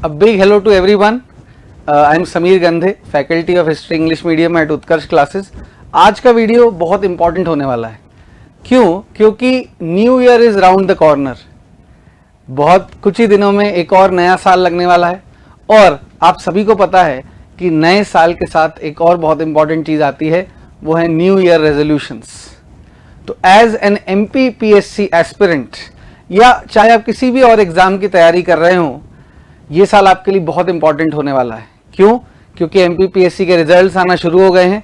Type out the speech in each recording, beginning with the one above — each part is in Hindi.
A big hello to everyone. I am Sameer Gandhe, faculty of history English medium at Utkarsh classes. आज का वीडियो बहुत इंपॉर्टेंट होने वाला है। क्यों? क्योंकि new year is round the corner. बहुत कुछ ही दिनों में एक और नया साल लगने वाला है और आप सभी को पता है कि नए साल के साथ एक और बहुत इंपॉर्टेंट चीज़ आती है, वो है न्यू ईयर रेजोल्यूशंस। तो एज एन MPPSC एस्पिरेंट या चाहे आप किसी भी और एग्ज़ाम की तैयारी कर रहे हो, ये साल आपके लिए बहुत इंपॉर्टेंट होने वाला है। क्यों? क्योंकि MPPSC के रिजल्ट्स आना शुरू हो गए हैं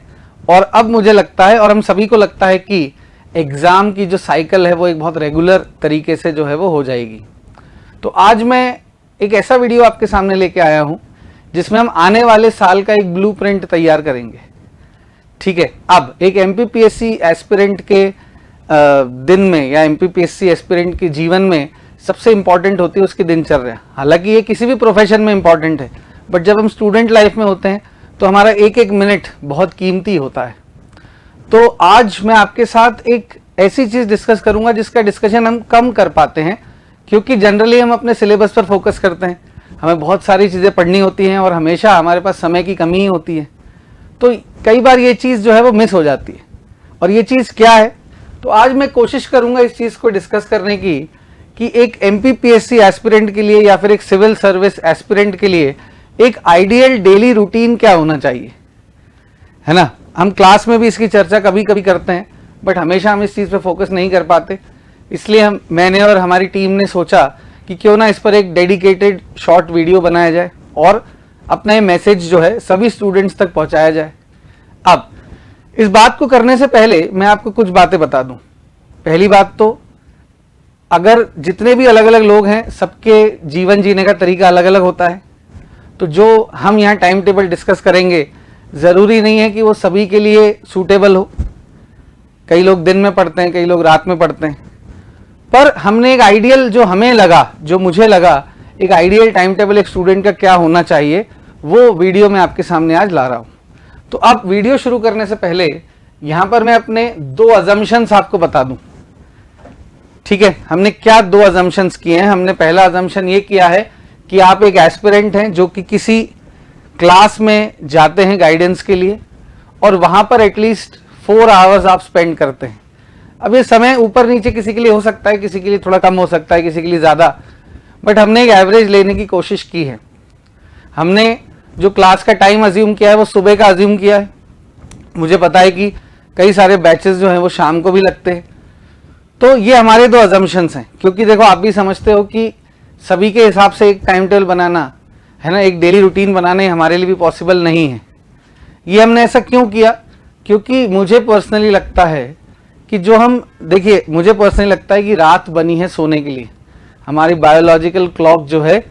और अब मुझे लगता है और हम सभी को लगता है कि एग्ज़ाम की जो साइकिल है वो एक बहुत रेगुलर तरीके से जो है वो हो जाएगी। तो आज मैं एक ऐसा वीडियो आपके सामने लेके आया हूँ जिसमें हम आने वाले साल का एक ब्लूप्रिंट तैयार करेंगे। ठीक है, अब एक MPPSC एस्पिरेंट के दिन में या MPPSC एस्पिरेंट के जीवन में सबसे इंपॉर्टेंट होती है उसकी दिनचर्या। हालांकि ये किसी भी प्रोफेशन में इंपॉर्टेंट है, बट जब हम स्टूडेंट लाइफ में होते हैं तो हमारा एक एक मिनट बहुत कीमती होता है। तो आज मैं आपके साथ एक ऐसी चीज़ डिस्कस करूंगा जिसका डिस्कशन हम कम कर पाते हैं, क्योंकि जनरली हम अपने सिलेबस पर फोकस करते हैं, हमें बहुत सारी चीज़ें पढ़नी होती हैं और हमेशा हमारे पास समय की कमी ही होती है। तो कई बार ये चीज़ जो है वो मिस हो जाती है। और ये चीज़ क्या है? तो आज मैं कोशिश करूंगा इस चीज़ को डिस्कस करने की कि एक MPPSC एस्पिरेंट के लिए या फिर एक सिविल सर्विस एस्पिरेंट के लिए एक आइडियल डेली रूटीन क्या होना चाहिए, है ना। हम क्लास में भी इसकी चर्चा कभी कभी करते हैं, बट हमेशा हम इस चीज़ पे फोकस नहीं कर पाते। इसलिए मैंने और हमारी टीम ने सोचा कि क्यों ना इस पर एक डेडिकेटेड शॉर्ट वीडियो बनाया जाए और अपना ये मैसेज जो है सभी स्टूडेंट्स तक पहुंचाया जाए। अब इस बात को करने से पहले मैं आपको कुछ बातें बता दूं। पहली बात तो, अगर जितने भी अलग अलग लोग हैं सबके जीवन जीने का तरीका अलग अलग होता है, तो जो हम यहाँ टाइम टेबल डिस्कस करेंगे ज़रूरी नहीं है कि वो सभी के लिए सूटेबल हो। कई लोग दिन में पढ़ते हैं, कई लोग रात में पढ़ते हैं, पर हमने एक आइडियल जो हमें लगा, जो मुझे लगा एक आइडियल टाइम टेबल एक स्टूडेंट का क्या होना चाहिए, वो वीडियो मैं आपके सामने आज ला रहा हूँ। तो अब वीडियो शुरू करने से पहले यहाँ पर मैं अपने 2 अजम्पशंस आपको बता दूं। ठीक है, हमने क्या 2 अजम्पशंस किए हैं। हमने पहला अजम्पशन ये किया है कि आप एक एस्पिरेंट हैं जो कि किसी क्लास में जाते हैं गाइडेंस के लिए और वहाँ पर एटलीस्ट 4 आवर्स आप स्पेंड करते हैं। अब ये समय ऊपर नीचे किसी के लिए हो सकता है, किसी के लिए थोड़ा कम हो सकता है, किसी के लिए ज़्यादा, बट हमने एक एवरेज लेने की कोशिश की है। हमने जो क्लास का टाइम अज्यूम किया है वो सुबह का अज्यूम किया है। मुझे पता है कि कई सारे बैचेस जो हैं वो शाम को भी लगते हैं। तो ये हमारे 2 अजम्पशंस हैं, क्योंकि देखो आप भी समझते हो कि सभी के हिसाब से एक टाइम टेबल बनाना, है ना, एक डेली रूटीन बनाना हमारे लिए भी पॉसिबल नहीं है। ये हमने ऐसा क्यों किया? क्योंकि मुझे पर्सनली लगता है कि जो हम देखिए, मुझे पर्सनली लगता है कि रात बनी है सोने के लिए। हमारी बायोलॉजिकल क्लॉक जो है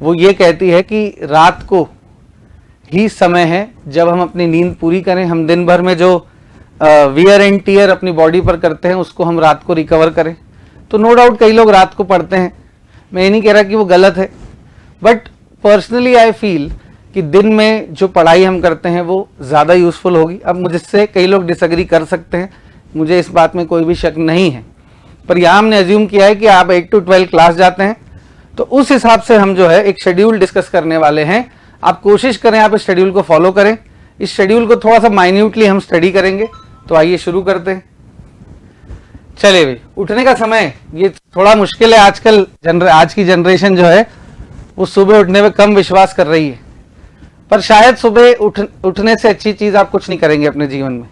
वो ये कहती है कि रात को ही समय है जब हम अपनी नींद पूरी करें। हम दिन भर में जो वियर एंड टीयर अपनी बॉडी पर करते हैं उसको हम रात को रिकवर करें। तो नो डाउट कई लोग रात को पढ़ते हैं, मैं ये नहीं कह रहा कि वो गलत है, बट पर्सनली आई फील कि दिन में जो पढ़ाई हम करते हैं वो ज़्यादा यूज़फुल होगी। अब मुझसे कई लोग डिसएग्री कर सकते हैं, मुझे इस बात में कोई भी शक नहीं है, पर यहाँ हमने अज्यूम किया है कि आप 8 to 12 क्लास जाते हैं, तो उस हिसाब से हम जो है एक शेड्यूल डिस्कस करने वाले हैं। आप कोशिश करें आप इस शेड्यूल को फॉलो करें। इस शेड्यूल को थोड़ा सा माइन्यूटली हम स्टडी करेंगे। तो आइए शुरू करते हैं। चलिए भाई, उठने का समय ये थोड़ा मुश्किल है आजकल। आज की जनरेशन जो है वो सुबह उठने में कम विश्वास कर रही है, पर शायद सुबह उठने से अच्छी चीज़ आप कुछ नहीं करेंगे अपने जीवन में।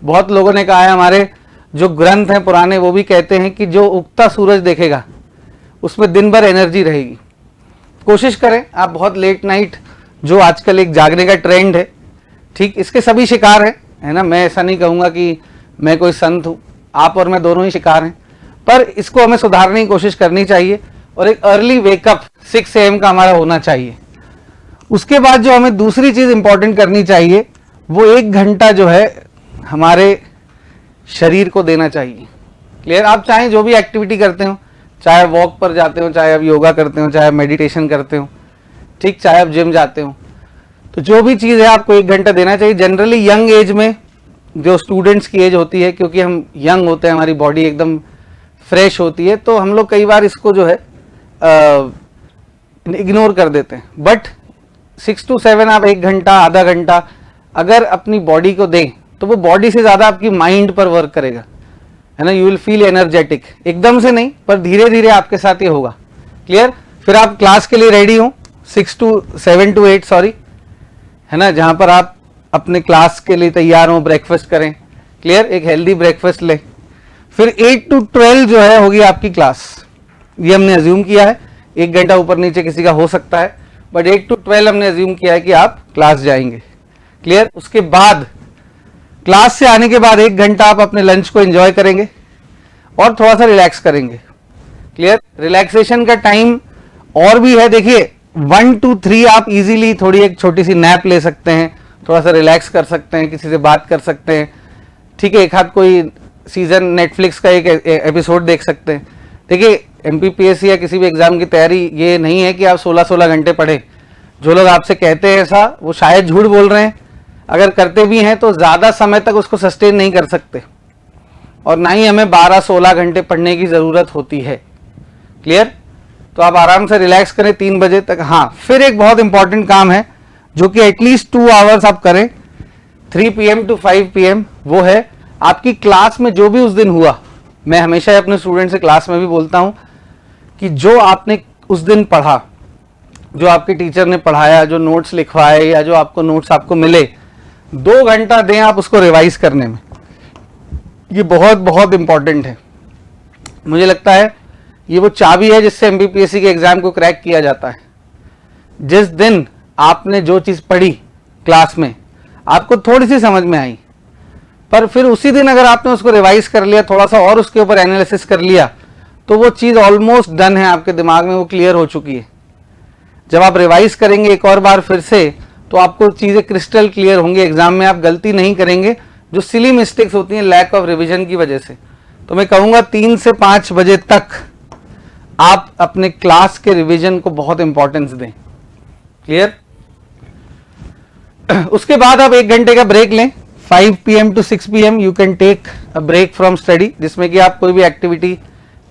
बहुत लोगों ने कहा है, हमारे जो ग्रंथ हैं पुराने वो भी कहते हैं कि जो उगता सूरज देखेगा उसमें दिन भर एनर्जी रहेगी। कोशिश करें आप बहुत लेट नाइट, जो आजकल एक जागने का ट्रेंड है, ठीक, इसके सभी शिकार हैं, है ना। मैं ऐसा नहीं कहूँगा कि मैं कोई संत हूँ, आप और मैं दोनों ही शिकार हैं, पर इसको हमें सुधारने की कोशिश करनी चाहिए और एक अर्ली वेकअप 6 AM का हमारा होना चाहिए। उसके बाद जो हमें दूसरी चीज़ इंपॉर्टेंट करनी चाहिए वो 1 घंटा जो है हमारे शरीर को देना चाहिए। क्लियर? आप चाहे जो भी एक्टिविटी करते हो, चाहे वॉक पर जाते हो, चाहे आप योगा करते हो, चाहे मेडिटेशन करते हो, ठीक, चाहे आप जिम जाते हो, तो जो भी चीज़ है आपको 1 घंटा देना चाहिए। जनरली यंग एज में जो स्टूडेंट्स की एज होती है, क्योंकि हम यंग होते हैं, हमारी बॉडी एकदम फ्रेश होती है, तो हम लोग कई बार इसको जो है इग्नोर कर देते हैं, बट 6 to 7 आप 1 घंटा आधा घंटा अगर अपनी बॉडी को दें तो वो बॉडी से ज़्यादा आपकी माइंड पर वर्क करेगा, है ना। यू विल फील एनर्जेटिक, एकदम से नहीं पर धीरे धीरे आपके साथ ये होगा। क्लियर। फिर आप क्लास के लिए रेडी हो 7 to 8 सॉरी, है ना, जहां पर आप अपने क्लास के लिए तैयार हो, ब्रेकफास्ट करें। क्लियर, एक हेल्दी ब्रेकफास्ट लें। फिर 8 to 12 जो है होगी आपकी क्लास, ये हमने अज्यूम किया है, 1 घंटा ऊपर नीचे किसी का हो सकता है, बट 8 to 12 हमने अज्यूम किया है कि आप क्लास जाएंगे। क्लियर। उसके बाद क्लास से आने के बाद 1 घंटा आप अपने लंच को एंजॉय करेंगे और थोड़ा सा रिलैक्स करेंगे। क्लियर। रिलैक्सेशन का टाइम और भी है, देखिए 1 to 3 आप इजीली थोड़ी एक छोटी सी नैप ले सकते हैं, थोड़ा सा रिलैक्स कर सकते हैं, किसी से बात कर सकते हैं। ठीक है, एक हाथ कोई सीजन नेटफ्लिक्स का एक एपिसोड देख सकते हैं। देखिए एमपीपीएससी या किसी भी एग्जाम की तैयारी ये नहीं है कि आप 16-16 घंटे पढ़े। जो लोग आपसे कहते हैं ऐसा, वो शायद झूठ बोल रहे हैं। अगर करते भी हैं तो ज़्यादा समय तक उसको सस्टेन नहीं कर सकते, और ना ही हमें 12-16 घंटे पढ़ने की ज़रूरत होती है। क्लियर। तो आप आराम से रिलैक्स करें 3 बजे तक। हाँ, फिर एक बहुत इंपॉर्टेंट काम है जो कि एटलीस्ट 2 आवर्स आप करें, 3 PM to 5 PM, वो है आपकी क्लास में जो भी उस दिन हुआ। मैं हमेशा अपने स्टूडेंट से क्लास में भी बोलता हूं कि जो आपने उस दिन पढ़ा, जो आपके टीचर ने पढ़ाया, जो नोट्स लिखवाए या जो आपको नोट्स आपको मिले, 2 घंटा दें आप उसको रिवाइज करने में। ये बहुत बहुत इंपॉर्टेंट है। मुझे लगता है ये वो चाबी है जिससे एमपीपीएससी के एग्जाम को क्रैक किया जाता है। जिस दिन आपने जो चीज पढ़ी क्लास में, आपको थोड़ी सी समझ में आई, पर फिर उसी दिन अगर आपने उसको रिवाइज कर लिया, थोड़ा सा और उसके ऊपर एनालिसिस कर लिया, तो वो चीज ऑलमोस्ट डन है आपके दिमाग में, वो क्लियर हो चुकी है। जब आप रिवाइज करेंगे एक और बार फिर से, तो आपको चीजें क्रिस्टल क्लियर होंगी, एग्जाम में आप गलती नहीं करेंगे जो सिली मिस्टेक्स होती हैं लैक ऑफ रिवीजन की वजह से। तो मैं कहूंगा 3 से 5 बजे तक आप अपने क्लास के रिवीजन को बहुत इंपॉर्टेंस दें। क्लियर। उसके बाद आप 1 घंटे का ब्रेक लें। 5 PM to 6 PM you can take a break from study, जिसमें कि आप कोई भी एक्टिविटी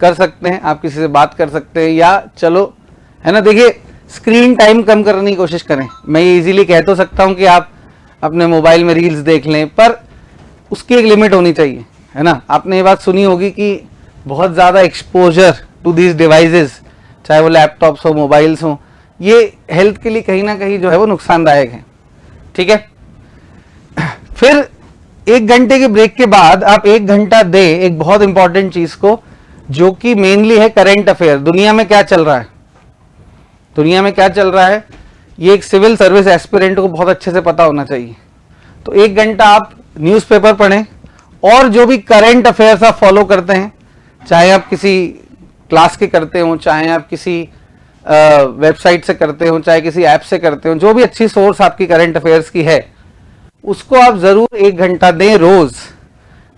कर सकते हैं, आप किसी से बात कर सकते हैं, या चलो, है ना। देखिए स्क्रीन टाइम कम करने की कोशिश करें। मैं ये इजीली कह तो सकता हूं कि आप अपने मोबाइल में रील्स देख लें, पर उसकी एक लिमिट होनी चाहिए, है ना। आपने ये बात सुनी होगी कि बहुत ज़्यादा एक्सपोजर टू दीज डिवाइसेस, चाहे वो लैपटॉप्स हो, मोबाइल्स हो, ये हेल्थ के लिए कहीं ना कहीं जो है वो नुकसानदायक है। ठीक है। फिर 1 घंटे के ब्रेक के बाद आप 1 घंटा दें एक बहुत इंपॉर्टेंट चीज को, जो कि मेनली है करंट अफेयर। दुनिया में क्या चल रहा है, दुनिया में क्या चल रहा है, ये एक सिविल सर्विस एस्पिरेंट को बहुत अच्छे से पता होना चाहिए। तो 1 घंटा आप न्यूज़पेपर पढ़ें, और जो भी करंट अफेयर्स आप फॉलो करते हैं, चाहे आप किसी क्लास के करते हो, चाहे आप किसी वेबसाइट से करते हो, चाहे किसी ऐप से करते हो, जो भी अच्छी सोर्स आपकी करंट अफेयर्स की है, उसको आप जरूर 1 घंटा दें रोज।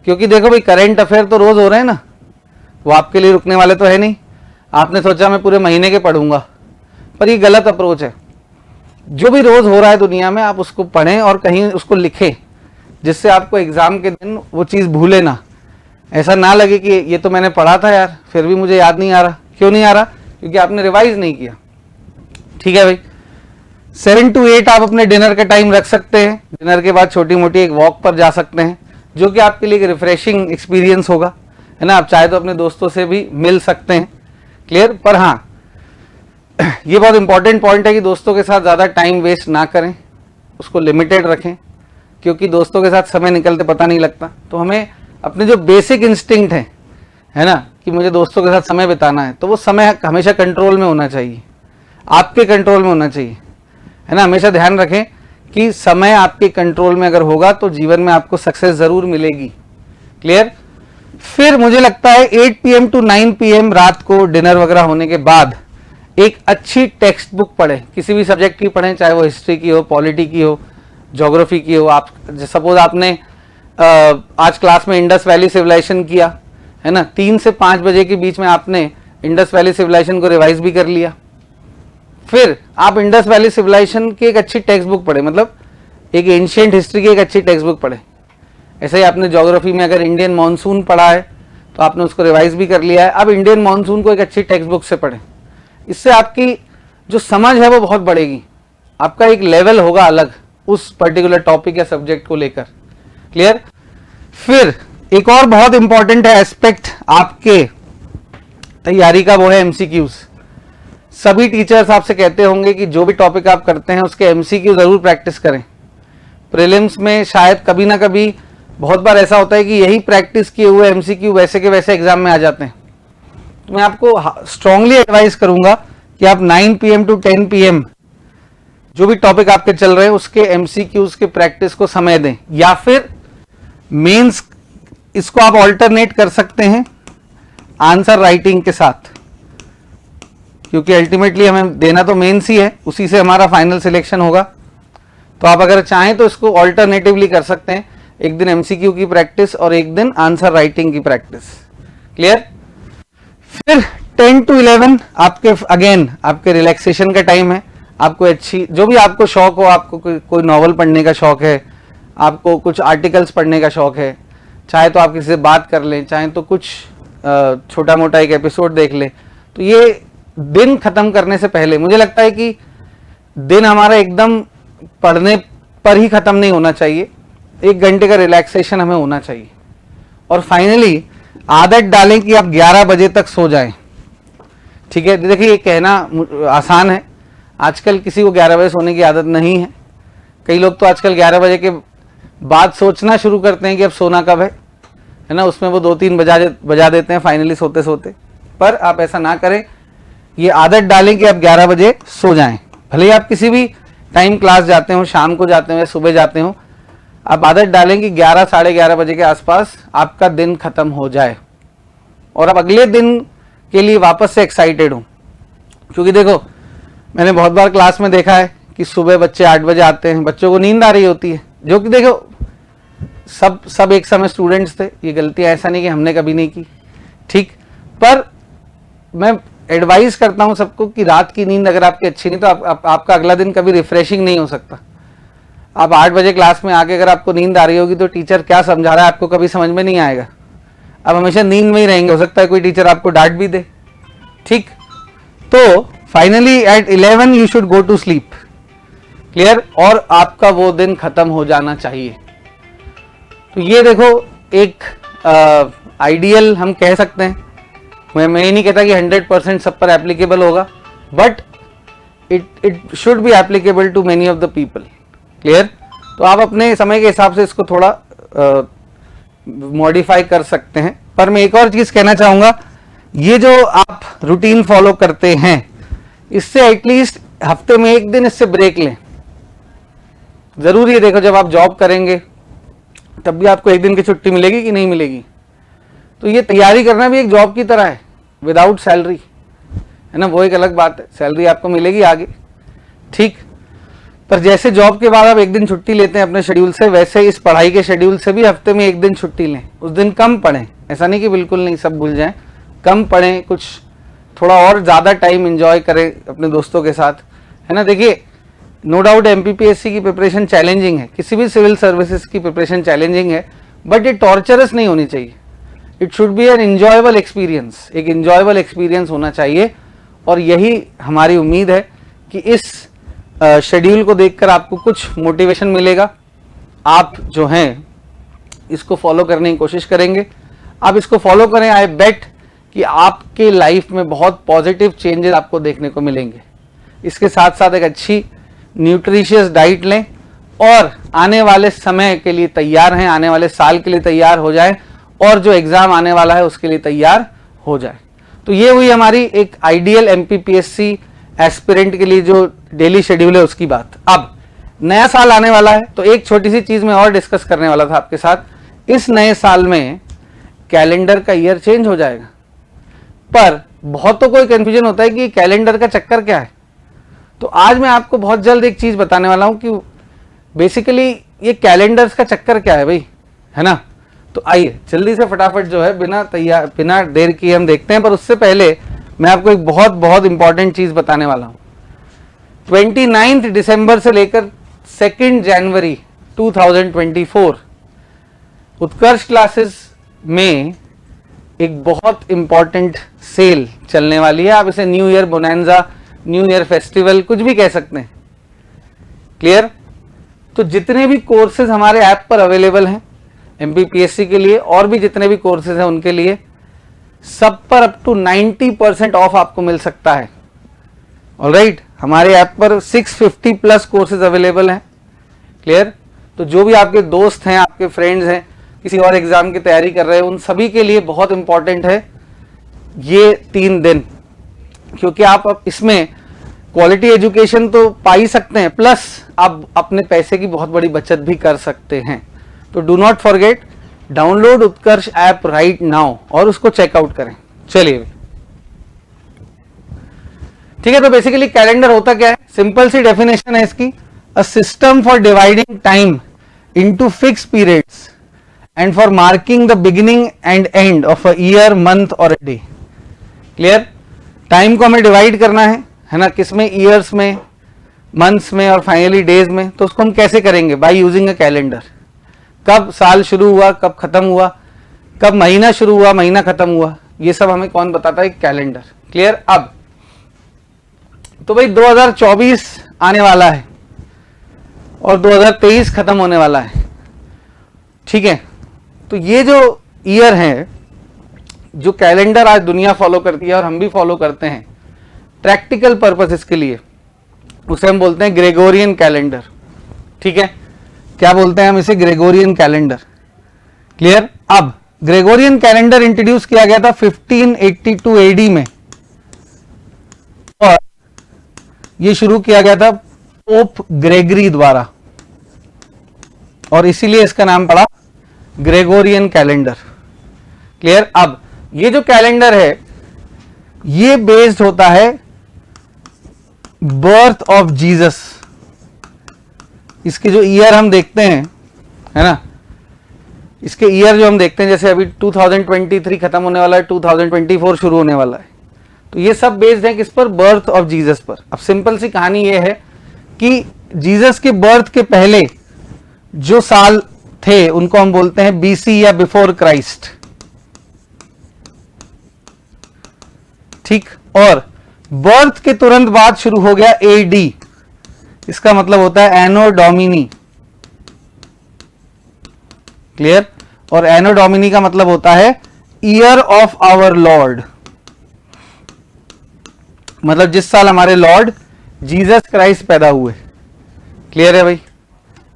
क्योंकि देखो भाई, करंट अफेयर तो रोज हो रहे हैं ना, वो आपके लिए रुकने वाले तो है नहीं। आपने सोचा मैं पूरे महीने के पढ़ूंगा, पर ये गलत अप्रोच है। जो भी रोज हो रहा है दुनिया में, आप उसको पढ़ें और कहीं उसको लिखें, जिससे आपको एग्जाम के दिन वो चीज भूले ना। ऐसा ना लगे कि ये तो मैंने पढ़ा था यार, फिर भी मुझे याद नहीं आ रहा। क्यों नहीं आ रहा? क्योंकि आपने रिवाइज नहीं किया। ठीक है भाई। 7 to 8 आप अपने डिनर का टाइम रख सकते हैं। डिनर के बाद छोटी मोटी एक वॉक पर जा सकते हैं, जो कि आपके लिए एक रिफ्रेशिंग एक्सपीरियंस होगा, है ना। आप चाहे तो अपने दोस्तों से भी मिल सकते हैं। क्लियर। पर हाँ, ये बहुत इंपॉर्टेंट पॉइंट है कि दोस्तों के साथ ज़्यादा टाइम वेस्ट ना करें, उसको लिमिटेड रखें, क्योंकि दोस्तों के साथ समय निकलते पता नहीं लगता। तो हमें अपने जो बेसिक इंस्टिंक्ट है ना, कि मुझे दोस्तों के साथ समय बिताना है, तो वो समय हमेशा कंट्रोल में होना चाहिए, आपके कंट्रोल में होना चाहिए, है ना। हमेशा ध्यान रखें कि समय आपके कंट्रोल में अगर होगा तो जीवन में आपको सक्सेस जरूर मिलेगी। क्लियर। फिर मुझे लगता है 8 PM to 9 PM रात को डिनर वगैरह होने के बाद एक अच्छी टेक्स्ट बुक पढ़ें, किसी भी सब्जेक्ट की पढ़ें, चाहे वो हिस्ट्री की हो, पॉलिटी की हो, ज्योग्राफी की हो। आप सपोज आपने आज क्लास में इंडस वैली सिविलाइजेशन किया, है ना, 3 से 5 बजे के बीच में आपने इंडस वैली सिविलाइजेशन को रिवाइज भी कर लिया। फिर आप इंडस वैली सिविलाइजेशन की एक अच्छी टेक्स्ट बुक पढ़े, मतलब एक एंशिएंट हिस्ट्री की एक अच्छी टेक्स्ट बुक पढ़े। ऐसे ही आपने ज्योग्राफी में अगर इंडियन मॉनसून पढ़ा है तो आपने उसको रिवाइज भी कर लिया है, अब इंडियन मॉनसून को एक अच्छी टेक्स्ट बुक से पढ़ें। इससे आपकी जो समझ है वो बहुत बढ़ेगी, आपका एक लेवल होगा अलग उस पर्टिकुलर टॉपिक या सब्जेक्ट को लेकर। क्लियर? फिर एक और बहुत इंपॉर्टेंट है एस्पेक्ट आपके तैयारी का, वो है एमसीक्यूज। सभी टीचर्स आपसे कहते होंगे कि जो भी टॉपिक आप करते हैं उसके एमसीक्यू जरूर प्रैक्टिस करें। प्रीलिम्स में शायद कभी ना कभी बहुत बार ऐसा होता है कि यही प्रैक्टिस किए हुए एमसीक्यू वैसे के वैसे एग्जाम में आ जाते हैं। तो मैं आपको स्ट्रांगली एडवाइस करूंगा कि आप 9 PM to 10 PM जो भी टॉपिक आपके चल रहे हैं उसके एमसीक्यूज के प्रैक्टिस को समय दें, या फिर मेंस इसको आप ऑल्टरनेट कर सकते हैं आंसर राइटिंग के साथ, क्योंकि अल्टीमेटली हमें देना तो मेंस ही है, उसी से हमारा फाइनल सिलेक्शन होगा। तो आप अगर चाहें तो इसको ऑल्टरनेटिवली कर सकते हैं, एक दिन एमसीक्यू की प्रैक्टिस और एक दिन आंसर राइटिंग की प्रैक्टिस। क्लियर? फिर 10 to 11 आपके अगेन आपके रिलैक्सेशन का टाइम है। आपको अच्छी जो भी आपको शौक हो, आपको कोई नॉवल पढ़ने का शौक है, आपको कुछ आर्टिकल्स पढ़ने का शौक है, चाहे तो आप किसी से बात कर लें, चाहे तो कुछ छोटा मोटा एक एपिसोड देख लें, तो ये दिन खत्म करने से पहले मुझे लगता है कि दिन हमारा एकदम पढ़ने पर ही खत्म नहीं होना चाहिए, 1 घंटे का रिलैक्सेशन हमें होना चाहिए। और फाइनली आदत डालें कि आप 11 बजे तक सो जाएं। ठीक है? देखिए, ये कहना आसान है, आजकल किसी को 11 बजे सोने की आदत नहीं है। कई लोग तो आजकल 11 बजे के बाद सोचना शुरू करते हैं कि अब सोना कब है ना, उसमें वो 2-3 बजा देते हैं फाइनली सोते सोते। पर आप ऐसा ना करें, ये आदत डालें कि आप 11 बजे सो जाएं। भले ही आप किसी भी टाइम क्लास जाते हो, शाम को जाते हो या सुबह जाते हो, आप आदत डालें कि 11 साढ़े 11 बजे के आसपास आपका दिन खत्म हो जाए और आप अगले दिन के लिए वापस से एक्साइटेड हो। क्योंकि देखो, मैंने बहुत बार क्लास में देखा है कि सुबह बच्चे 8 बजे आते हैं, बच्चों को नींद आ रही होती है, जो कि देखो सब एक समय स्टूडेंट्स थे, ये गलतियां ऐसा नहीं कि हमने कभी नहीं की, ठीक। पर मैं एडवाइस करता हूं सबको कि रात की नींद अगर आपकी अच्छी नहीं तो आपका अगला दिन कभी रिफ्रेशिंग नहीं हो सकता। आप 8 बजे क्लास में आके अगर आपको नींद आ रही होगी तो टीचर क्या समझा रहा है आपको कभी समझ में नहीं आएगा, आप हमेशा नींद में ही रहेंगे, हो सकता है कोई टीचर आपको डांट भी दे, ठीक। तो finally at 11 you should go to sleep, clear, और आपका वो दिन खत्म हो जाना चाहिए। तो ये देखो एक आइडियल हम कह सकते हैं, मैं ये नहीं कहता कि 100% सब पर एप्लीकेबल होगा, but it should be applicable to many of the people, clear. तो आप अपने समय के हिसाब से इसको थोड़ा मॉडिफाई कर सकते हैं। पर मैं एक और चीज कहना चाहूंगा, ये जो आप रूटीन फॉलो करते हैं इससे एटलीस्ट हफ्ते में एक दिन इससे ब्रेक लें। जरूरी है, देखो जब आप जॉब करेंगे तब भी आपको एक दिन की छुट्टी मिलेगी कि नहीं मिलेगी, तो ये तैयारी करना भी एक जॉब की तरह है विदाउट सैलरी, है ना, वो एक अलग बात है, सैलरी आपको मिलेगी आगे, ठीक। पर जैसे जॉब के बाद आप एक दिन छुट्टी लेते हैं अपने शेड्यूल से, वैसे इस पढ़ाई के शेड्यूल से भी हफ्ते में एक दिन छुट्टी लें। उस दिन कम पढ़ें, ऐसा नहीं कि बिल्कुल नहीं सब भूल जाएं, कम पढ़ें, कुछ थोड़ा और ज़्यादा टाइम एंजॉय करें अपने दोस्तों के साथ, है ना। देखिए नो डाउट एमपीपीएससी की प्रिपरेशन चैलेंजिंग है, किसी भी सिविल सर्विसेज की प्रिपरेशन चैलेंजिंग है, बट ये टॉर्चरस नहीं होनी चाहिए। It should be an enjoyable experience, एक इंजॉयबल एक्सपीरियंस होना चाहिए। और यही हमारी उम्मीद है कि इस शेड्यूल को देखकर आपको कुछ मोटिवेशन मिलेगा, आप जो हैं इसको फॉलो करने की कोशिश करेंगे। आप इसको फॉलो करें, आई बेट कि आपके लाइफ में बहुत पॉजिटिव चेंजेस आपको देखने को मिलेंगे। इसके साथ साथ एक अच्छी न्यूट्रिशियस डाइट लें और आने वाले समय के लिए तैयार हैं, आने वाले साल के लिए तैयार हो जाए और जो एग्जाम आने वाला है उसके लिए तैयार हो जाए। तो ये हुई हमारी एक आइडियल एमपीपीएससी एस्पिरेंट के लिए जो डेली शेड्यूल है उसकी बात। अब नया साल आने वाला है तो एक छोटी सी चीज मैं और डिस्कस करने वाला था आपके साथ। इस नए साल में कैलेंडर का ईयर चेंज हो जाएगा, पर बहुतों को कंफ्यूजन होता है कि कैलेंडर का चक्कर क्या है। तो आज मैं आपको बहुत जल्द एक चीज बताने वाला हूं कि बेसिकली ये कैलेंडर्स का चक्कर क्या है भाई, है ना। तो आइए जल्दी से फटाफट जो है बिना देर किए हम देखते हैं। पर उससे पहले मैं आपको एक बहुत बहुत इंपॉर्टेंट चीज बताने वाला हूं। 29 दिसंबर से लेकर 2 जनवरी 2024 उत्कर्ष क्लासेस में एक बहुत इंपॉर्टेंट सेल चलने वाली है। आप इसे new year bonanza, new year festival, कुछ भी कह सकते हैं। क्लियर? तो जितने भी कोर्सेज हमारे ऐप पर अवेलेबल हैं एमपीपीएससी के लिए और भी जितने भी कोर्सेज हैं उनके लिए, सब पर अप टू 90% ऑफ आपको मिल सकता है। ऑलराइट, हमारे ऐप पर 650 प्लस कोर्सेज अवेलेबल हैं। क्लियर? तो जो भी आपके दोस्त हैं, आपके फ्रेंड्स हैं, किसी और एग्जाम की तैयारी कर रहे हैं, उन सभी के लिए बहुत इंपॉर्टेंट है ये 3 दिन, क्योंकि आप अब इसमें क्वालिटी एजुकेशन तो पा ही सकते हैं, प्लस आप अपने पैसे की बहुत बड़ी बचत भी कर सकते हैं। तो do not forget, download Utkarsh app right now और उसको चेकआउट करें। चलिए, ठीक है। तो बेसिकली कैलेंडर होता क्या है? सिंपल सी डेफिनेशन है इसकी, a system for dividing time into fix periods and for marking the beginning and end of a year, month और अ डे। क्लियर? टाइम को हमें डिवाइड करना है ना, किसमें? ईयर्स में, मंथ्स में और फाइनली डेज में। तो उसको हम कैसे करेंगे? By using a calendar. कब साल शुरू हुआ, कब खत्म हुआ, कब महीना शुरू हुआ, महीना खत्म हुआ, ये सब हमें कौन बताता है? कैलेंडर। क्लियर? अब तो भाई 2024 आने वाला है और 2023 खत्म होने वाला है। ठीक है, तो ये जो ईयर है, जो कैलेंडर आज दुनिया फॉलो करती है और हम भी फॉलो करते हैं प्रैक्टिकल पर्पसेस के लिए, उसे हम बोलते हैं ग्रेगोरियन कैलेंडर। ठीक है, क्या बोलते हैं हम इसे? Gregorian calendar. क्लियर? अब ग्रेगोरियन कैलेंडर इंट्रोड्यूस किया गया था 1582 एडी में और ये शुरू किया गया था पोप ग्रेगरी द्वारा और इसीलिए इसका नाम पड़ा ग्रेगोरियन कैलेंडर। क्लियर? अब ये जो कैलेंडर है ये बेस्ड होता है बर्थ ऑफ जीसस। इसके जो ईयर हम देखते हैं, है ना, इसके ईयर जो हम देखते हैं, जैसे अभी 2023 खत्म होने वाला है, 2024 शुरू होने वाला है, तो ये सब बेस्ड है किस पर? बर्थ ऑफ जीसस पर। अब सिंपल सी कहानी ये है कि जीसस के बर्थ के पहले जो साल थे उनको हम बोलते हैं बीसी या बिफोर क्राइस्ट। ठीक, और बर्थ के तुरंत बाद शुरू हो गया एडी, इसका मतलब होता है एनो डोमिनी। क्लियर? और एनो डोमिनी का मतलब होता है ईयर ऑफ आवर लॉर्ड, मतलब जिस साल हमारे लॉर्ड जीसस क्राइस्ट पैदा हुए। क्लियर है भाई?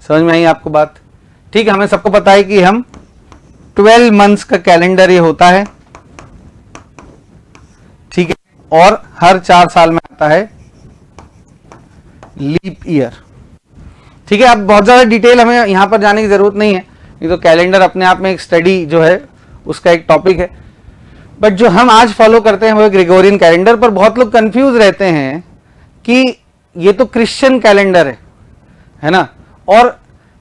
समझ में आई आपको बात? ठीक है, हमें सबको पता है कि हम 12 मंथ्स का कैलेंडर ये होता है। ठीक है, और हर 4 साल में आता है लीप ईयर। ठीक है, अब बहुत ज्यादा डिटेल हमें यहां पर जाने की जरूरत नहीं है, ये तो कैलेंडर अपने आप में एक स्टडी जो है उसका एक टॉपिक है। बट जो हम आज फॉलो करते हैं वो ग्रेगोरियन कैलेंडर। पर बहुत लोग कंफ्यूज रहते हैं कि ये तो क्रिश्चियन कैलेंडर है ना, और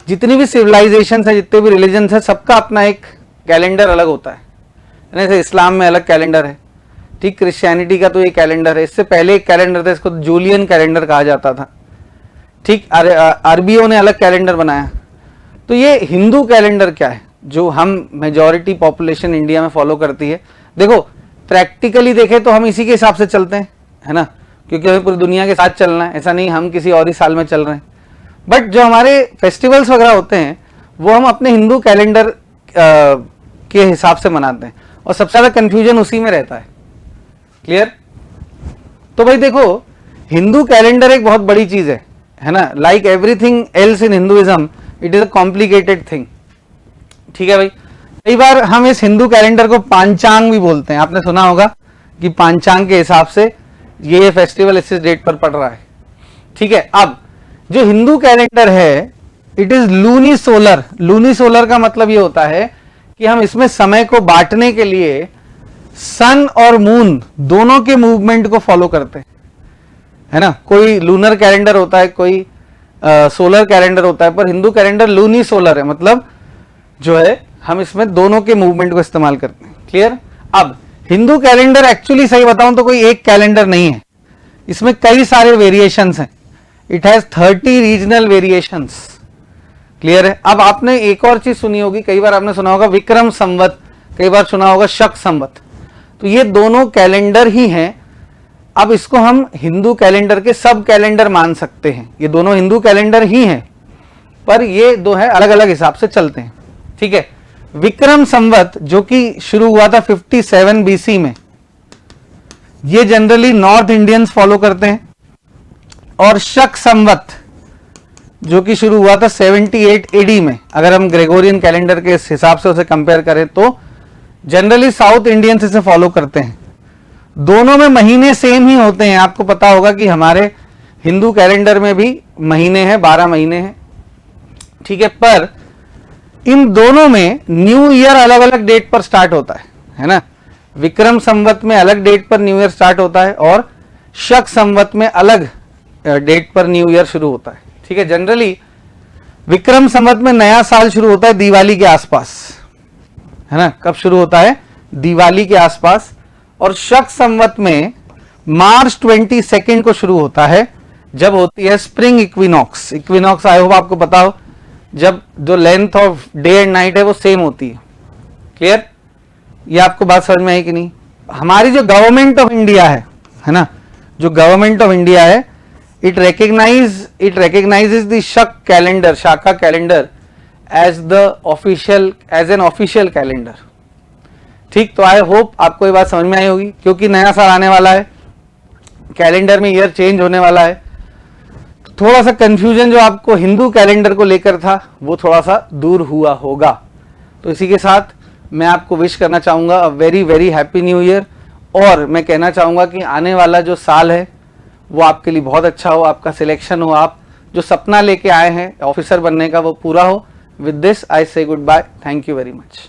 जितनी भी सिविलाइजेशन है, जितने भी रिलीजन है, सबका अपना एक कैलेंडर अलग होता है। जैसे इस्लाम में अलग कैलेंडर है, ठीक, क्रिश्चियनिटी का तो ये कैलेंडर है। इससे पहले एक कैलेंडर था, इसको जूलियन कैलेंडर कहा जाता था। ठीक, अरबियों ने अलग कैलेंडर बनाया। तो ये हिंदू कैलेंडर क्या है जो हम मेजॉरिटी पॉपुलेशन इंडिया में फॉलो करती है? देखो, प्रैक्टिकली देखें तो हम इसी के हिसाब से चलते हैं, है ना, क्योंकि हमें पूरी दुनिया के साथ चलना है, ऐसा नहीं हम किसी और ही साल में चल रहे हैं। बट जो हमारे फेस्टिवल्स वगैरह होते हैं वो हम अपने हिंदू कैलेंडर के हिसाब से मनाते हैं और सबसे ज्यादा कंफ्यूजन उसी में रहता है। क्लियर? तो भाई देखो, हिंदू कैलेंडर एक बहुत बड़ी चीज है ना, like everything else in Hinduism it is a complicated thing. ठीक है भाई, कई बार हम इस हिंदू कैलेंडर को पांचांग भी बोलते हैं। आपने सुना होगा कि पांचांग के हिसाब से ये फेस्टिवल इस डेट पर पड़ रहा है। ठीक है, अब जो हिंदू कैलेंडर है it is luni solar. Luni solar का मतलब ये होता है कि हम इसमें समय को बांटने के लिए सन और मून दोनों के मूवमेंट को फॉलो करते हैं, है ना। कोई लूनर कैलेंडर होता है, कोई सोलर कैलेंडर होता है, पर हिंदू कैलेंडर लूनी सोलर है, मतलब जो है हम इसमें दोनों के मूवमेंट को इस्तेमाल करते हैं। क्लियर? अब हिंदू कैलेंडर एक्चुअली सही बताऊं तो कोई एक कैलेंडर नहीं है, इसमें कई सारे वेरिएशंस हैं। It has 30 regional variations. Clear है? अब आपने एक और चीज सुनी होगी, कई बार आपने सुना होगा विक्रम संवत, कई बार सुना होगा शक संवत। तो ये दोनों कैलेंडर ही हैं। अब इसको हम हिंदू कैलेंडर के सब कैलेंडर मान सकते हैं। ये दोनों हिंदू कैलेंडर ही हैं, पर ये दो है अलग अलग हिसाब से चलते हैं। ठीक है, विक्रम संवत जो कि शुरू हुआ था 57 BC में, ये जनरली नॉर्थ इंडियंस फॉलो करते हैं। और शक संवत जो कि शुरू हुआ था 78 AD में, अगर हम ग्रेगोरियन कैलेंडर के इस हिसाब से उसे कंपेयर करें तो जनरली साउथ इंडियंस इसे फॉलो करते हैं। दोनों में महीने सेम ही होते हैं। आपको पता होगा कि हमारे हिंदू कैलेंडर में भी महीने हैं, 12 महीने हैं। ठीक है, पर इन दोनों में न्यू ईयर अलग अलग डेट पर स्टार्ट होता है ना। विक्रम संवत में अलग डेट पर न्यू ईयर स्टार्ट होता है और शक संवत में अलग डेट पर न्यू ईयर शुरू होता है। ठीक है, जनरली विक्रम संवत में नया साल शुरू होता है दिवाली के आसपास, है ना। कब शुरू होता है? दिवाली के आसपास। और शक संवत में मार्च 22 को शुरू होता है, जब होती है spring equinox. Equinox I hope आपको पता हो, जब जो length of day and night है वो सेम होती है। क्लियर? ये आपको बात समझ में आई कि नहीं? हमारी जो गवर्नमेंट ऑफ इंडिया है ना, जो गवर्नमेंट ऑफ इंडिया है, it recognizes the Saka calendar, Saka calendar as an official calendar. ठीक, तो आई होप आपको ये बात समझ में आई होगी, क्योंकि नया साल आने वाला है, कैलेंडर में ईयर चेंज होने वाला है। तो थोड़ा सा कंफ्यूजन जो आपको हिंदू कैलेंडर को लेकर था वो थोड़ा सा दूर हुआ होगा। तो इसी के साथ मैं आपको विश करना चाहूँगा a very very happy new year. और मैं कहना चाहूँगा कि आने वाला जो साल है वो आपके लिए बहुत अच्छा हो, आपका सिलेक्शन हो, आप जो सपना लेके आए हैं ऑफिसर बनने का वो पूरा हो। With this I say goodbye, thank you very much.